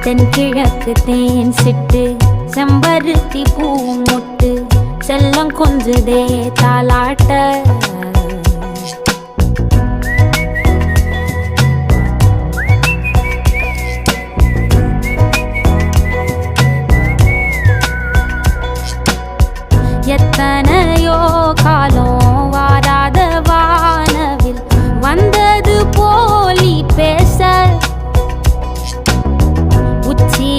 தென்கிழக்கு தேன் சிட்டு செம்பருத்தி பூ மொட்டு செல்லம் கொஞ்சுதே தாலாட்ட. எத்தனையோ காலம் வாராத வானவில் வந்தது போலி பேச உச்சி